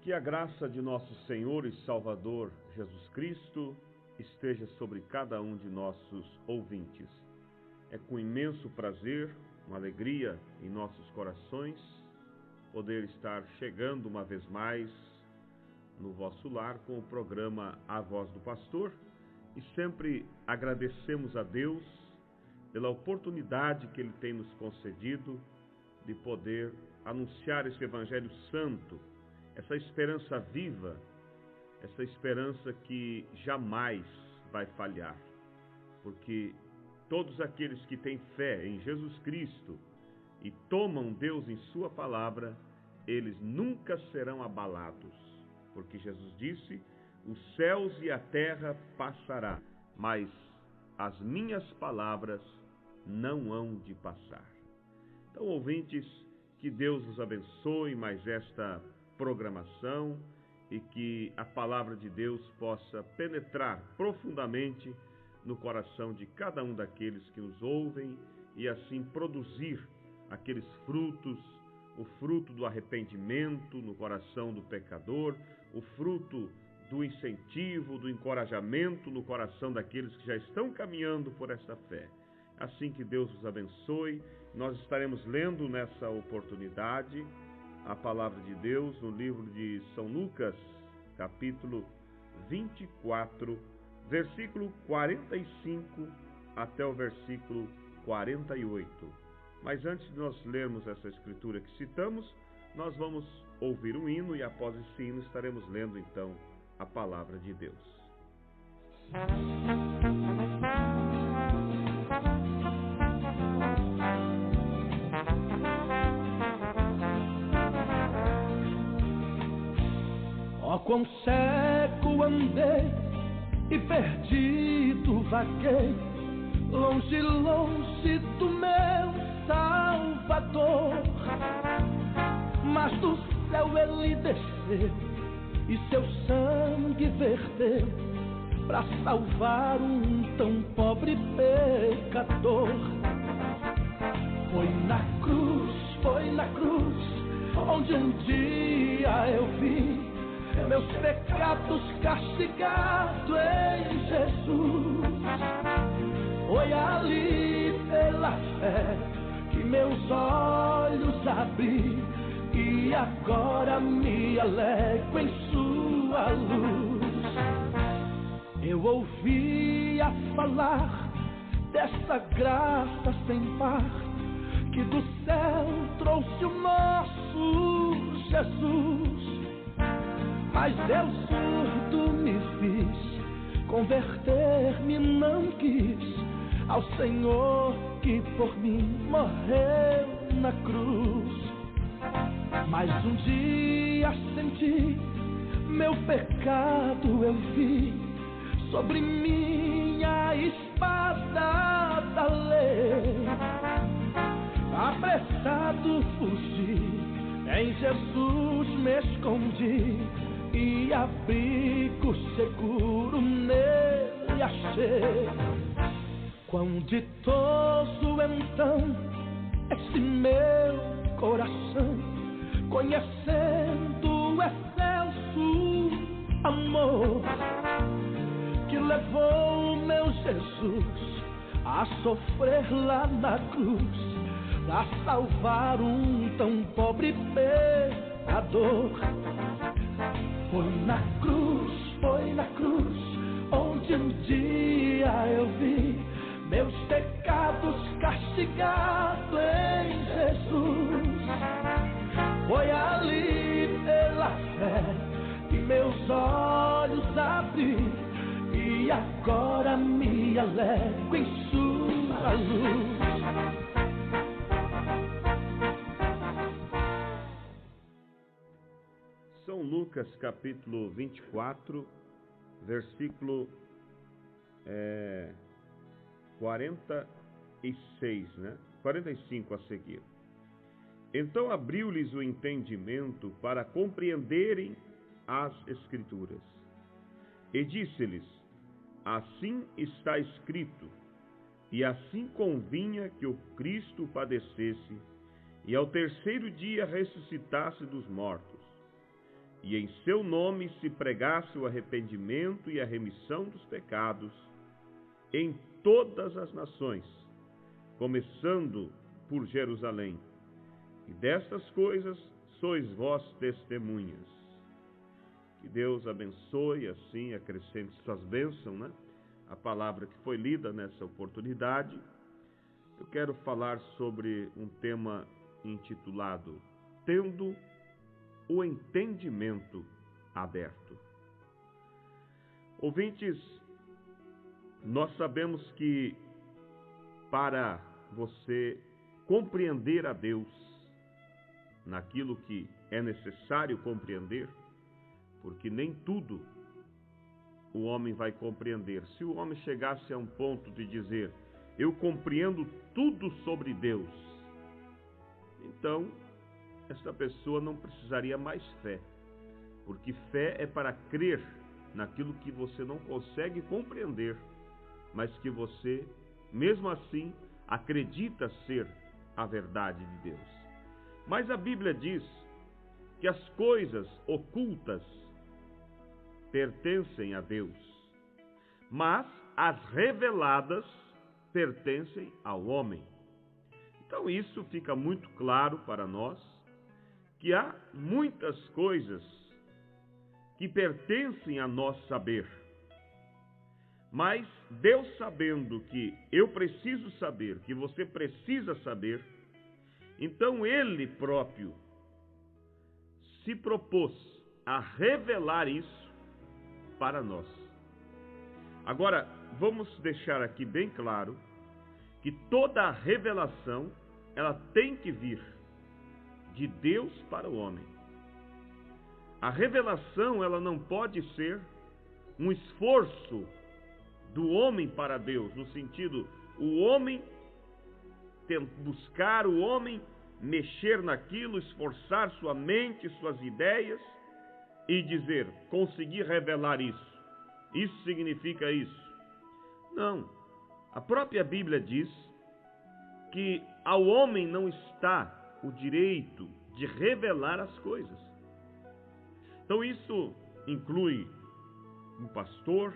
Que a graça de nosso Senhor e Salvador Jesus Cristo esteja sobre cada um de nossos ouvintes. É com imenso prazer, uma alegria em nossos corações, poder estar chegando uma vez mais no vosso lar com o programa A Voz do Pastor, e sempre agradecemos a Deus pela oportunidade que Ele tem nos concedido de poder anunciar esse Evangelho Santo, essa esperança viva, essa esperança que jamais vai falhar, porque todos aqueles que têm fé em Jesus Cristo e tomam Deus em sua palavra, eles nunca serão abalados, porque Jesus disse: os céus e a terra passará, mas as minhas palavras não hão de passar. Então, ouvintes, que Deus os abençoe mais esta programação e que a palavra de Deus possa penetrar profundamente no coração de cada um daqueles que nos ouvem e assim produzir aqueles frutos, o fruto do arrependimento no coração do pecador, o fruto do incentivo, do encorajamento no coração daqueles que já estão caminhando por essa fé. Assim que Deus os abençoe. Nós estaremos lendo nessa oportunidade a palavra de Deus no livro de São Lucas, capítulo 24, versículo 45 até o versículo 48. Mas antes de nós lermos essa escritura que citamos, nós vamos ouvir um hino e após esse hino estaremos lendo então a palavra de Deus. Ó, quão cego andei e perdido vaguei, longe, longe do meu Salvador. Mas do céu ele desceu e seu sangue verteu pra salvar um tão pobre pecador. Foi na cruz, onde um dia eu vi meus pecados castigados em Jesus. Foi ali pela fé que meus olhos abri e agora me alegro em sua luz. Eu ouvia falar dessa graça sem par que do céu trouxe o nosso Jesus. Mas eu surdo me fiz, converter-me não quis ao Senhor que por mim morreu na cruz. Mas um dia senti, meu pecado eu vi, sobre minha espada da lei. Apressado fugi, em Jesus me escondi e abrigo seguro nele achei. Quão ditoso então esse meu coração, conhecendo o excelso amor que levou meu Jesus a sofrer lá na cruz pra salvar um tão pobre pecador. Foi na cruz, onde um dia eu vi meus pecados castigados em Jesus. Foi ali pela fé que meus olhos abri e agora me alegro em sua luz. São Lucas capítulo 24, versículo 46, 45 a seguir. Então abriu-lhes o entendimento para compreenderem as Escrituras. E disse-lhes: assim está escrito: E assim convinha que o Cristo padecesse, e ao terceiro dia ressuscitasse dos mortos, e em seu nome se pregasse o arrependimento e a remissão dos pecados em todas as nações, começando por Jerusalém. E destas coisas sois vós testemunhas. Que Deus abençoe, assim, acrescente suas bênçãos, né? A palavra que foi lida nessa oportunidade. Eu quero falar sobre um tema intitulado Tendo o Entendimento Aberto. Ouvintes, nós sabemos que para você compreender a Deus naquilo que é necessário compreender, porque nem tudo o homem vai compreender. Se o homem chegasse a um ponto de dizer, eu compreendo tudo sobre Deus, então esta pessoa não precisaria mais fé, porque fé é para crer naquilo que você não consegue compreender, mas que você, mesmo assim, acredita ser a verdade de Deus. Mas a Bíblia diz que as coisas ocultas pertencem a Deus, mas as reveladas pertencem ao homem. Então isso fica muito claro para nós, que há muitas coisas que pertencem a nós saber. Mas Deus, sabendo que eu preciso saber, que você precisa saber, então Ele próprio se propôs a revelar isso para nós. Agora, vamos deixar aqui bem claro que toda a revelação, ela tem que vir de Deus para o homem. A revelação, ela não pode ser um esforço do homem para Deus, no sentido, o homem buscar, o homem mexer naquilo, esforçar sua mente, suas ideias e dizer, consegui revelar isso. Isso significa isso. Não. A própria Bíblia diz que ao homem não está o direito de revelar as coisas. Então isso inclui um pastor,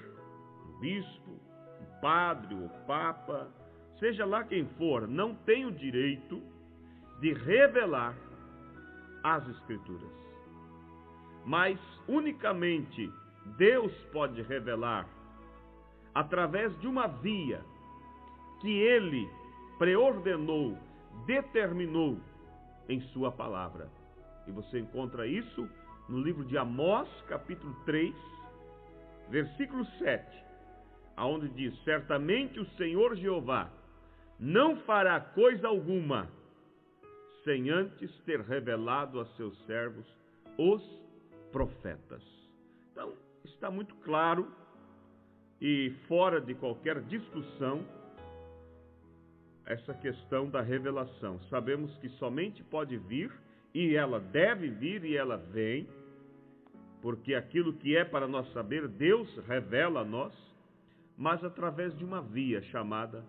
um bispo, um padre ou papa, seja lá quem for, não tem o direito de revelar as Escrituras. Mas unicamente Deus pode revelar através de uma via que Ele preordenou, determinou em sua palavra. E você encontra isso no livro de Amós, capítulo 3, versículo 7, aonde diz, certamente o Senhor Jeová não fará coisa alguma sem antes ter revelado a seus servos, os profetas. Então, está muito claro e fora de qualquer discussão essa questão da revelação. Sabemos que somente pode vir, e ela deve vir, e ela vem, porque aquilo que é para nós saber, Deus revela a nós, mas através de uma via chamada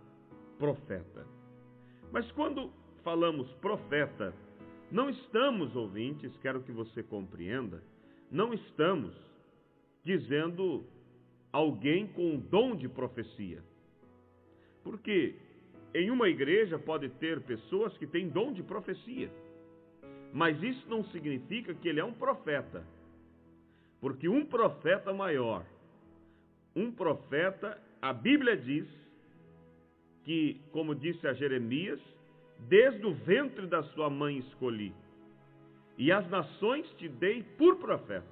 profeta. Mas quando falamos profeta, não estamos, ouvintes, quero que você compreenda, não estamos dizendo alguém com um dom de profecia. Porque em uma igreja pode ter pessoas que têm dom de profecia, mas isso não significa que ele é um profeta. Porque um profeta maior, um profeta, a Bíblia diz que, como disse a Jeremias, desde o ventre da sua mãe escolhi, e as nações te dei por profeta.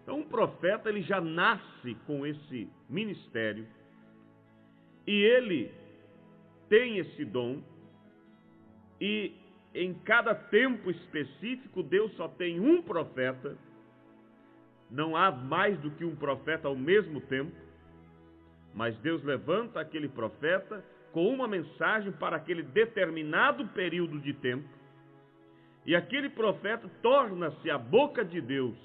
Então um profeta, ele já nasce com esse ministério, e ele tem esse dom, e em cada tempo específico Deus só tem um profeta, não há mais do que um profeta ao mesmo tempo, mas Deus levanta aquele profeta com uma mensagem para aquele determinado período de tempo, e aquele profeta torna-se a boca de Deus.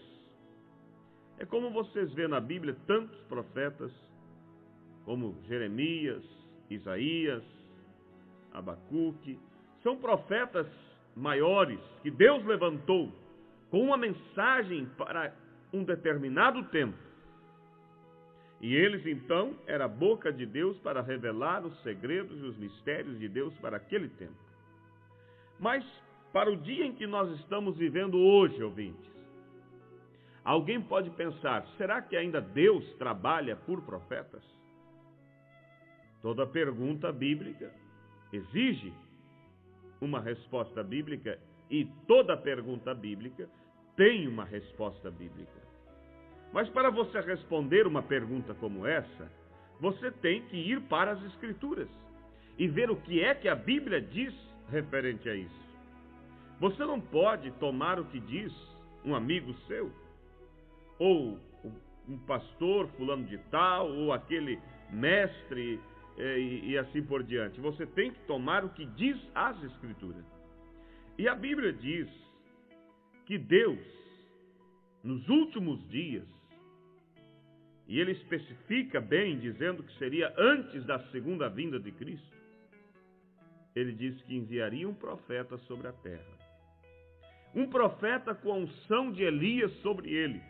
É como vocês vêem na Bíblia tantos profetas, como Jeremias, Isaías, Abacuque, são profetas maiores que Deus levantou com uma mensagem para um determinado tempo. E eles, então, eram a boca de Deus para revelar os segredos e os mistérios de Deus para aquele tempo. Mas, para o dia em que nós estamos vivendo hoje, ouvintes, alguém pode pensar, será que ainda Deus trabalha por profetas? Toda pergunta bíblica exige uma resposta bíblica e toda pergunta bíblica tem uma resposta bíblica. Mas para você responder uma pergunta como essa, você tem que ir para as Escrituras e ver o que é que a Bíblia diz referente a isso. Você não pode tomar o que diz um amigo seu, ou um pastor fulano de tal, ou aquele mestre e assim por diante. Você tem que tomar o que diz as Escrituras. E a Bíblia diz que Deus, nos últimos dias, e ele especifica bem, dizendo que seria antes da segunda vinda de Cristo, ele diz que enviaria um profeta sobre a terra. Um profeta com a unção de Elias sobre ele.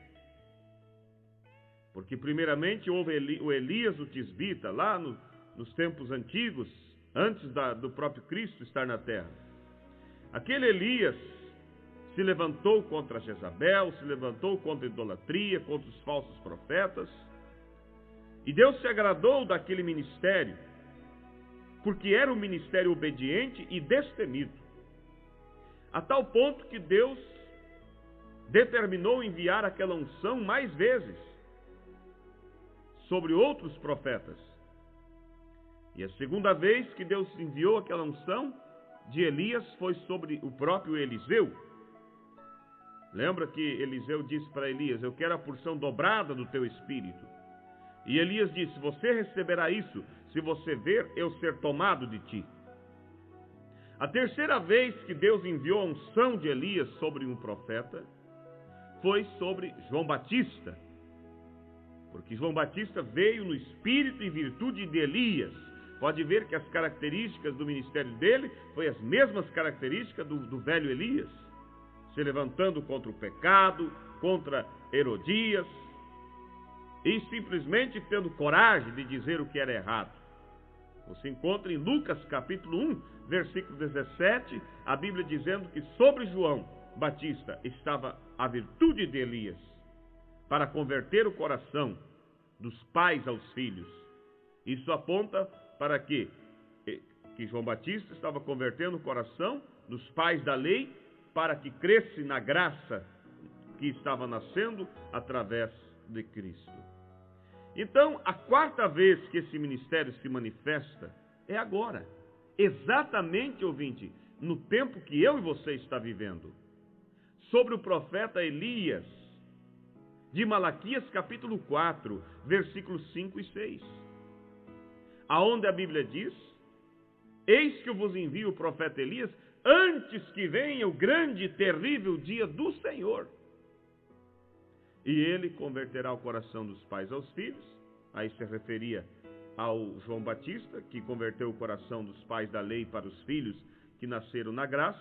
Porque primeiramente houve o Elias, o tisbita, lá nos tempos antigos, antes do próprio Cristo estar na terra. Aquele Elias se levantou contra Jezabel, se levantou contra a idolatria, contra os falsos profetas. E Deus se agradou daquele ministério, porque era um ministério obediente e destemido. A tal ponto que Deus determinou enviar aquela unção mais vezes sobre outros profetas. E a segunda vez que Deus enviou aquela unção de Elias foi sobre o próprio Eliseu. Lembra que Eliseu disse para Elias, eu quero a porção dobrada do teu espírito. E Elias disse, você receberá isso se você ver eu ser tomado de ti. A terceira vez que Deus enviou a unção de Elias sobre um profeta foi sobre João Batista. Porque João Batista veio no espírito e virtude de Elias. Pode ver que as características do ministério dele foi as mesmas características do velho Elias. Se levantando contra o pecado, contra Herodias, e simplesmente tendo coragem de dizer o que era errado. Você encontra em Lucas capítulo 1, versículo 17, a Bíblia dizendo que sobre João Batista estava a virtude de Elias para converter o coração dos pais aos filhos. Isso aponta para que João Batista estava convertendo o coração dos pais da lei para que cresce na graça que estava nascendo através de Cristo. Então, a quarta vez que esse ministério se manifesta é agora. Exatamente, ouvinte, no tempo que eu e você está vivendo. Sobre o profeta Elias, de Malaquias capítulo 4, versículos 5 e 6. Aonde a Bíblia diz, eis que eu vos envio o profeta Elias, antes que venha o grande e terrível dia do Senhor. E ele converterá o coração dos pais aos filhos. Aí se referia ao João Batista, que converteu o coração dos pais da lei para os filhos que nasceram na graça.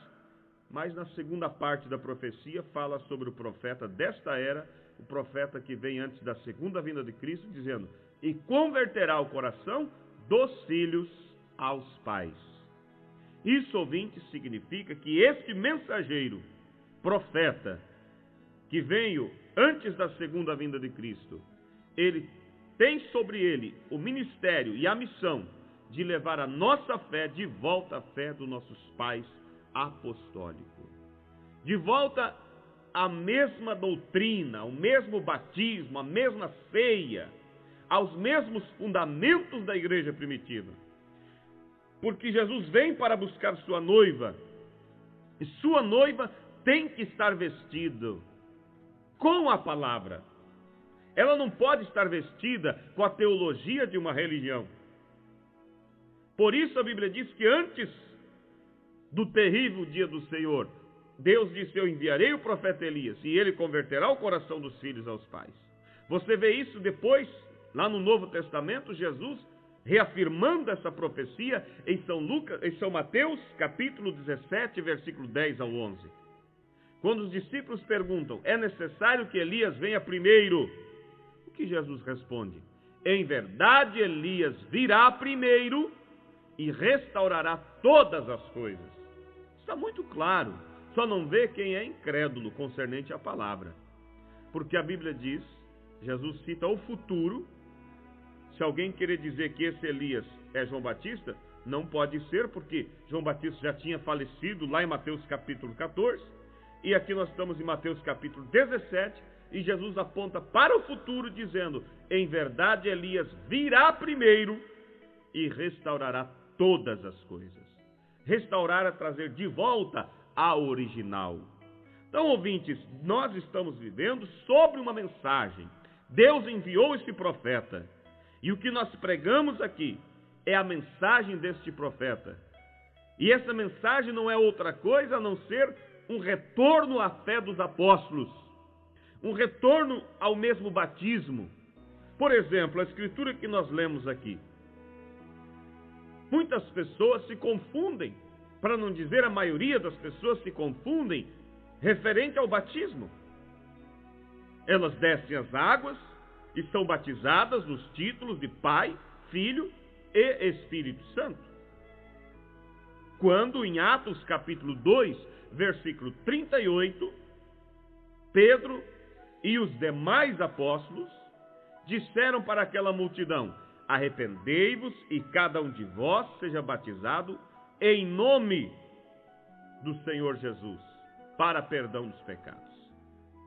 Mas na segunda parte da profecia fala sobre o profeta desta era, o profeta que vem antes da segunda vinda de Cristo, dizendo, e converterá o coração dos filhos aos pais. Isso, ouvinte, significa que este mensageiro, profeta, que veio antes da segunda vinda de Cristo, ele tem sobre ele o ministério e a missão de levar a nossa fé de volta à fé dos nossos pais apostólicos. De volta à mesma doutrina, ao mesmo batismo, à mesma ceia, aos mesmos fundamentos da igreja primitiva. Porque Jesus vem para buscar sua noiva, e sua noiva tem que estar vestida com a palavra. Ela não pode estar vestida com a teologia de uma religião. Por isso a Bíblia diz que antes do terrível dia do Senhor, Deus disse, eu enviarei o profeta Elias, e ele converterá o coração dos filhos aos pais. Você vê isso depois, lá no Novo Testamento, Jesus reafirmando essa profecia em São Mateus, capítulo 17, versículo 10 ao 11. Quando os discípulos perguntam, é necessário que Elias venha primeiro? O que Jesus responde? Em verdade, Elias virá primeiro e restaurará todas as coisas. Está muito claro, só não vê quem é incrédulo concernente à palavra. Porque a Bíblia diz, Jesus cita o futuro. Se alguém querer dizer que esse Elias é João Batista, não pode ser, porque João Batista já tinha falecido lá em Mateus capítulo 14, e aqui nós estamos em Mateus capítulo 17, e Jesus aponta para o futuro dizendo, em verdade Elias virá primeiro e restaurará todas as coisas. Restaurar é trazer de volta a original. Então, ouvintes, nós estamos vivendo sobre uma mensagem. Deus enviou esse profeta. E o que nós pregamos aqui é a mensagem deste profeta. E essa mensagem não é outra coisa a não ser um retorno à fé dos apóstolos. Um retorno ao mesmo batismo. Por exemplo, a escritura que nós lemos aqui. Muitas pessoas se confundem, para não dizer a maioria das pessoas se confundem, referente ao batismo. Elas descem as águas e são batizadas nos títulos de Pai, Filho e Espírito Santo. Quando em Atos capítulo 2, versículo 38, Pedro e os demais apóstolos disseram para aquela multidão, arrependei-vos e cada um de vós seja batizado em nome do Senhor Jesus, para perdão dos pecados.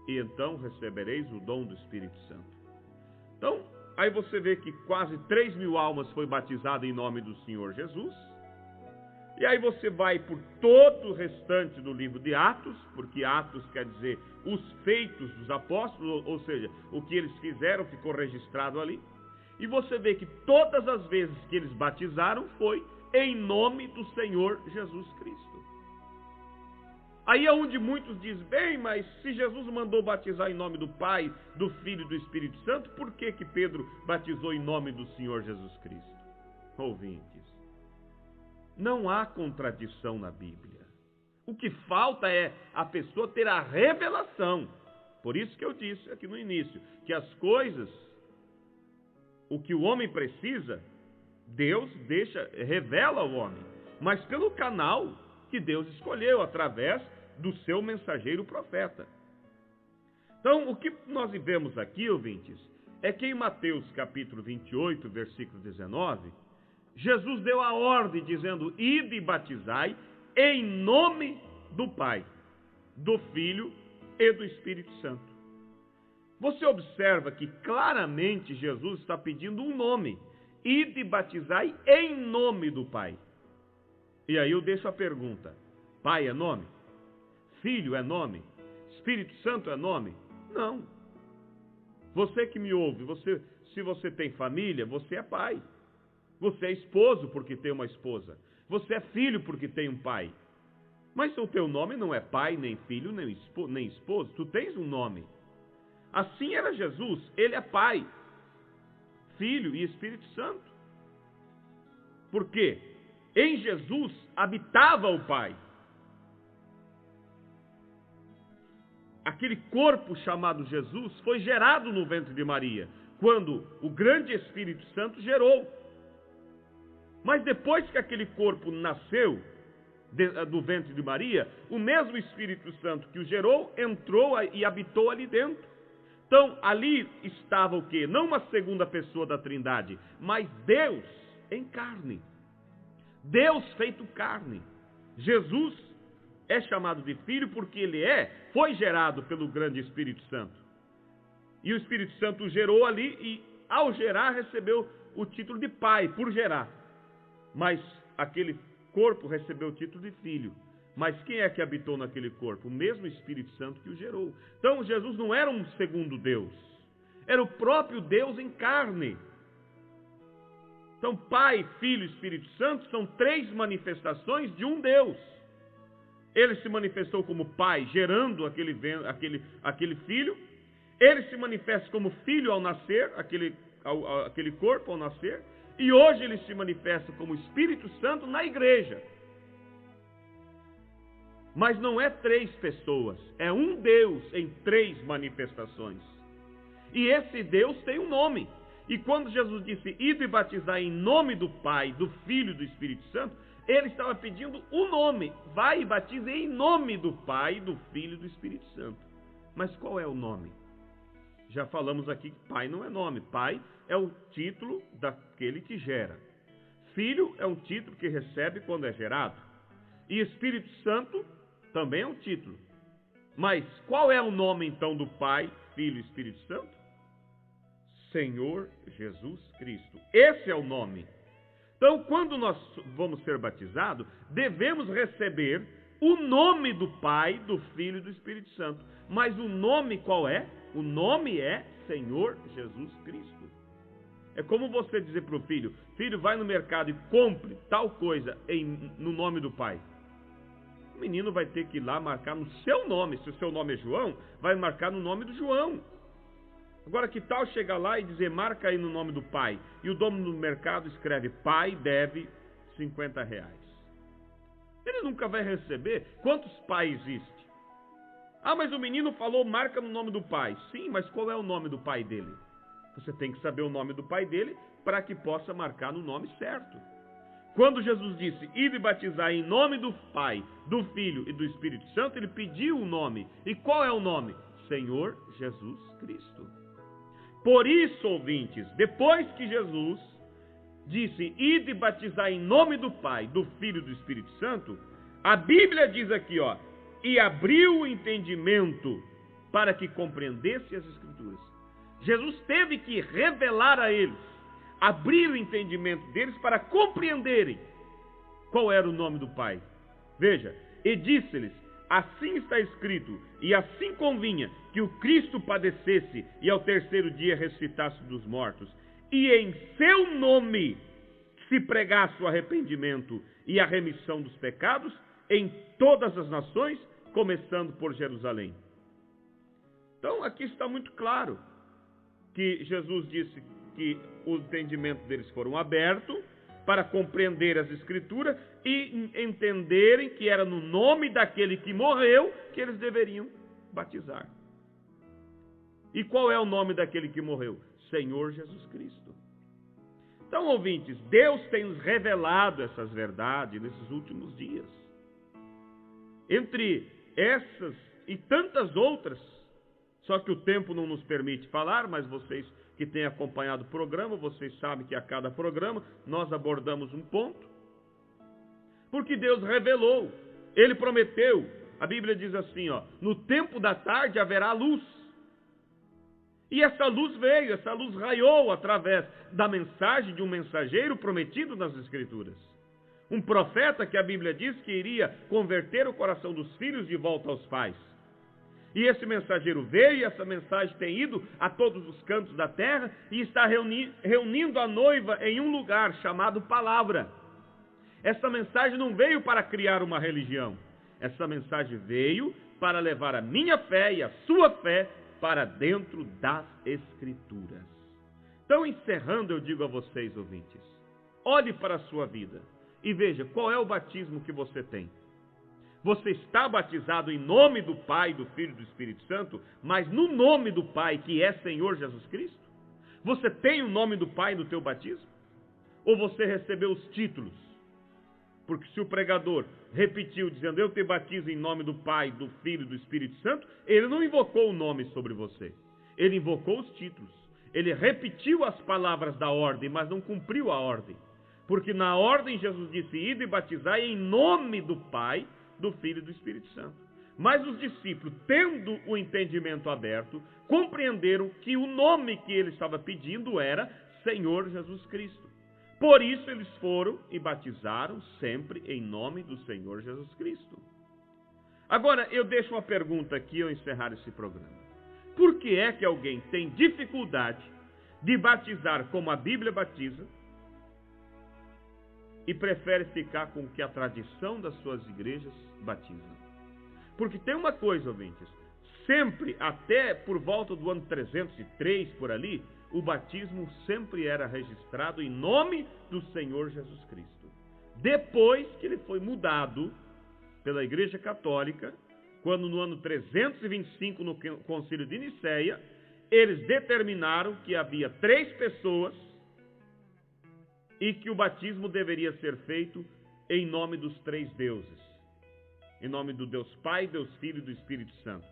E então recebereis o dom do Espírito Santo. Então, aí você vê que quase 3.000 almas foi batizada em nome do Senhor Jesus. E aí você vai por todo o restante do livro de Atos, porque Atos quer dizer os feitos dos apóstolos, ou seja, o que eles fizeram ficou registrado ali. E você vê que todas as vezes que eles batizaram foi em nome do Senhor Jesus Cristo. Aí é onde muitos dizem, bem, mas se Jesus mandou batizar em nome do Pai, do Filho e do Espírito Santo, por que que Pedro batizou em nome do Senhor Jesus Cristo? Ouvintes, não há contradição na Bíblia. O que falta é a pessoa ter a revelação. Por isso que eu disse aqui no início, que as coisas, o que o homem precisa, Deus revela ao homem, mas pelo canal que Deus escolheu, através do seu mensageiro profeta. Então, o que nós vemos aqui, ouvintes, é que em Mateus capítulo 28, versículo 19, Jesus deu a ordem dizendo, ide e batizai em nome do Pai, do Filho e do Espírito Santo. Você observa que claramente Jesus está pedindo um nome, ide e batizai em nome do Pai. E aí eu deixo a pergunta, Pai é nome? Filho é nome? Espírito Santo é nome? Não. Você que me ouve, se você tem família, você é pai. Você é esposo porque tem uma esposa. Você é filho porque tem um pai. Mas o teu nome não é pai, nem filho, nem esposo. Tu tens um nome. Assim era Jesus. Ele é pai, filho e Espírito Santo. Por quê? Em Jesus habitava o Pai. Aquele corpo chamado Jesus foi gerado no ventre de Maria, quando o grande Espírito Santo gerou. Mas depois que aquele corpo nasceu do ventre de Maria, o mesmo Espírito Santo que o gerou entrou e habitou ali dentro. Então, ali estava o quê? Não uma segunda pessoa da Trindade, mas Deus em carne. Deus feito carne. Jesus é chamado de filho porque ele foi gerado pelo grande Espírito Santo. E o Espírito Santo o gerou ali e, ao gerar, recebeu o título de pai, por gerar. Mas aquele corpo recebeu o título de filho. Mas quem é que habitou naquele corpo? O mesmo Espírito Santo que o gerou. Então, Jesus não era um segundo Deus. Era o próprio Deus em carne. Então, Pai, Filho e Espírito Santo são três manifestações de um Deus. Ele se manifestou como Pai, gerando aquele filho. Ele se manifesta como Filho ao nascer, aquele corpo ao nascer. E hoje ele se manifesta como Espírito Santo na igreja. Mas não é 3 pessoas, é um Deus em 3 manifestações. E esse Deus tem um nome. E quando Jesus disse, ide e batizar em nome do Pai, do Filho e do Espírito Santo, ele estava pedindo o nome. Vai e batize em nome do Pai, do Filho e do Espírito Santo. Mas qual é o nome? Já falamos aqui que Pai não é nome. Pai é o título daquele que gera. Filho é um título que recebe quando é gerado. E Espírito Santo também é um título. Mas qual é o nome então do Pai, Filho e Espírito Santo? Senhor Jesus Cristo. Esse é o nome. Então, quando nós vamos ser batizados, devemos receber o nome do Pai, do Filho e do Espírito Santo. Mas o nome qual é? O nome é Senhor Jesus Cristo. É como você dizer para o filho, filho, vai no mercado e compre tal coisa no nome do Pai. O menino vai ter que ir lá marcar no seu nome. Se o seu nome é João, vai marcar no nome do João. Agora, que tal chegar lá e dizer, marca aí no nome do Pai. E o dono do mercado escreve, Pai deve R$50. Ele nunca vai receber. Quantos pais existem? Ah, mas o menino falou, marca no nome do Pai. Sim, mas qual é o nome do Pai dele? Você tem que saber o nome do Pai dele para que possa marcar no nome certo. Quando Jesus disse, ide batizar em nome do Pai, do Filho e do Espírito Santo, ele pediu o nome. E qual é o nome? Senhor Jesus Cristo. Por isso, ouvintes, depois que Jesus disse, ide batizar em nome do Pai, do Filho e do Espírito Santo, a Bíblia diz aqui, ó, e abriu o entendimento para que compreendesse as Escrituras. Jesus teve que revelar a eles, abrir o entendimento deles para compreenderem qual era o nome do Pai. Veja, e disse-lhes, assim está escrito, e assim convinha que o Cristo padecesse e ao terceiro dia ressuscitasse dos mortos, e em seu nome se pregasse o arrependimento e a remissão dos pecados em todas as nações, começando por Jerusalém. Então aqui está muito claro que Jesus disse que o entendimento deles foram abertos para compreender as Escrituras e entenderem que era no nome daquele que morreu que eles deveriam batizar. E qual é o nome daquele que morreu? Senhor Jesus Cristo. Então, ouvintes, Deus tem nos revelado essas verdades nesses últimos dias. Entre essas e tantas outras, só que o tempo não nos permite falar, mas vocês que têm acompanhado o programa, vocês sabem que a cada programa nós abordamos um ponto. Porque Deus revelou, Ele prometeu, a Bíblia diz assim, ó, no tempo da tarde haverá luz. E essa luz veio, essa luz raiou através da mensagem de um mensageiro prometido nas Escrituras. Um profeta que a Bíblia diz que iria converter o coração dos filhos de volta aos pais. E esse mensageiro veio, e essa mensagem tem ido a todos os cantos da terra e está reunindo a noiva em um lugar chamado Palavra. Essa mensagem não veio para criar uma religião. Essa mensagem veio para levar a minha fé e a sua fé para dentro das Escrituras. Então, encerrando, eu digo a vocês, ouvintes, olhe para a sua vida e veja qual é o batismo que você tem. Você está batizado em nome do Pai, do Filho e do Espírito Santo, mas no nome do Pai, que é Senhor Jesus Cristo? Você tem o nome do Pai no teu batismo? Ou você recebeu os títulos? Porque se o pregador repetiu dizendo, eu te batizo em nome do Pai, do Filho e do Espírito Santo, ele não invocou o nome sobre você. Ele invocou os títulos. Ele repetiu as palavras da ordem, mas não cumpriu a ordem. Porque na ordem Jesus disse, ide e batizai em nome do Pai, do Filho e do Espírito Santo. Mas os discípulos, tendo o entendimento aberto, compreenderam que o nome que ele estava pedindo era Senhor Jesus Cristo. Por isso eles foram e batizaram sempre em nome do Senhor Jesus Cristo. Agora eu deixo uma pergunta aqui ao encerrar esse programa. Por que é que alguém tem dificuldade de batizar como a Bíblia batiza e prefere ficar com o que a tradição das suas igrejas batiza? Porque tem uma coisa, ouvintes, sempre, até por volta do ano 303, por ali, o batismo sempre era registrado em nome do Senhor Jesus Cristo. Depois que ele foi mudado pela Igreja Católica, quando no ano 325, no Concílio de Nicéia, eles determinaram que havia 3 pessoas e que o batismo deveria ser feito em nome dos 3 deuses. Em nome do Deus Pai, Deus Filho e do Espírito Santo.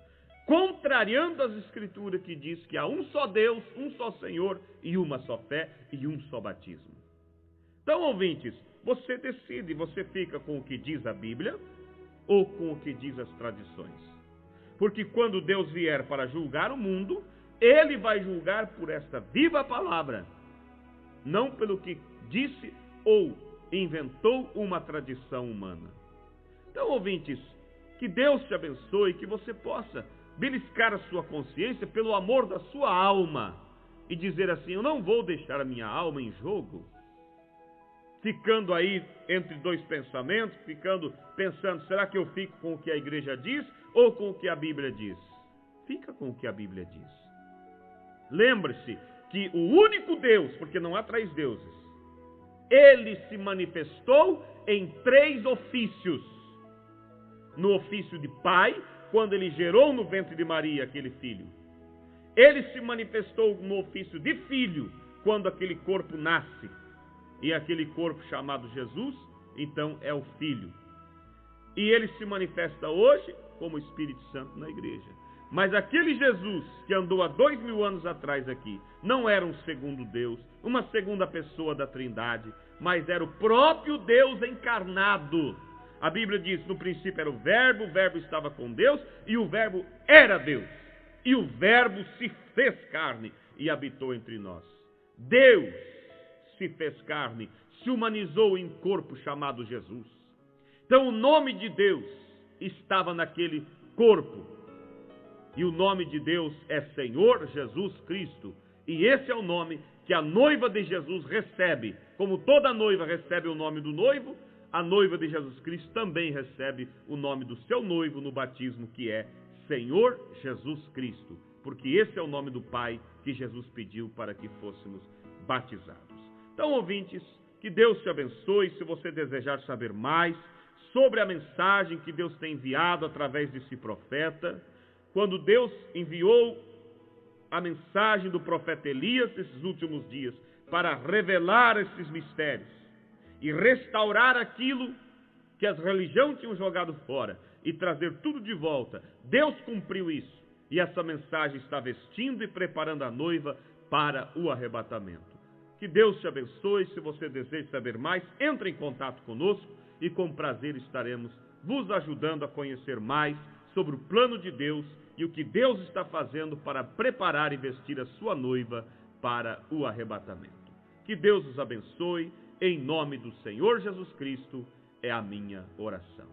Contrariando as Escrituras que diz que há um só Deus, um só Senhor e uma só fé e um só batismo. Então, ouvintes, você decide, você fica com o que diz a Bíblia ou com o que diz as tradições. Porque quando Deus vier para julgar o mundo, Ele vai julgar por esta viva palavra, não pelo que disse ou inventou uma tradição humana. Então, ouvintes, que Deus te abençoe, que você possa beliscar a sua consciência pelo amor da sua alma e dizer assim: eu não vou deixar a minha alma em jogo, ficando aí entre 2 pensamentos, pensando, será que eu fico com o que a igreja diz ou com o que a Bíblia diz? Fica com o que a Bíblia diz. Lembre-se que o único Deus, porque não há 3 deuses, Ele se manifestou em 3 ofícios. No ofício de pai, quando ele gerou no ventre de Maria aquele filho. Ele se manifestou no ofício de filho, quando aquele corpo nasce. E aquele corpo chamado Jesus, então é o Filho. E ele se manifesta hoje como Espírito Santo na igreja. Mas aquele Jesus que andou há 2000 anos atrás aqui, não era um segundo Deus, uma segunda pessoa da Trindade, mas era o próprio Deus encarnado. A Bíblia diz, no princípio era o Verbo estava com Deus, e o Verbo era Deus. E o Verbo se fez carne e habitou entre nós. Deus se fez carne, se humanizou em corpo chamado Jesus. Então o nome de Deus estava naquele corpo. E o nome de Deus é Senhor Jesus Cristo. E esse é o nome que a noiva de Jesus recebe. Como toda noiva recebe o nome do noivo, a noiva de Jesus Cristo também recebe o nome do seu noivo no batismo, que é Senhor Jesus Cristo. Porque esse é o nome do Pai que Jesus pediu para que fôssemos batizados. Então, ouvintes, que Deus te abençoe. Se você desejar saber mais sobre a mensagem que Deus tem enviado através desse profeta, quando Deus enviou a mensagem do profeta Elias nesses últimos dias para revelar esses mistérios e restaurar aquilo que as religiões tinham jogado fora e trazer tudo de volta, Deus cumpriu isso. E essa mensagem está vestindo e preparando a noiva para o arrebatamento. Que Deus te abençoe. Se você deseja saber mais, entre em contato conosco e com prazer estaremos vos ajudando a conhecer mais sobre o plano de Deus e o que Deus está fazendo para preparar e vestir a sua noiva para o arrebatamento. Que Deus os abençoe. Em nome do Senhor Jesus Cristo é a minha oração.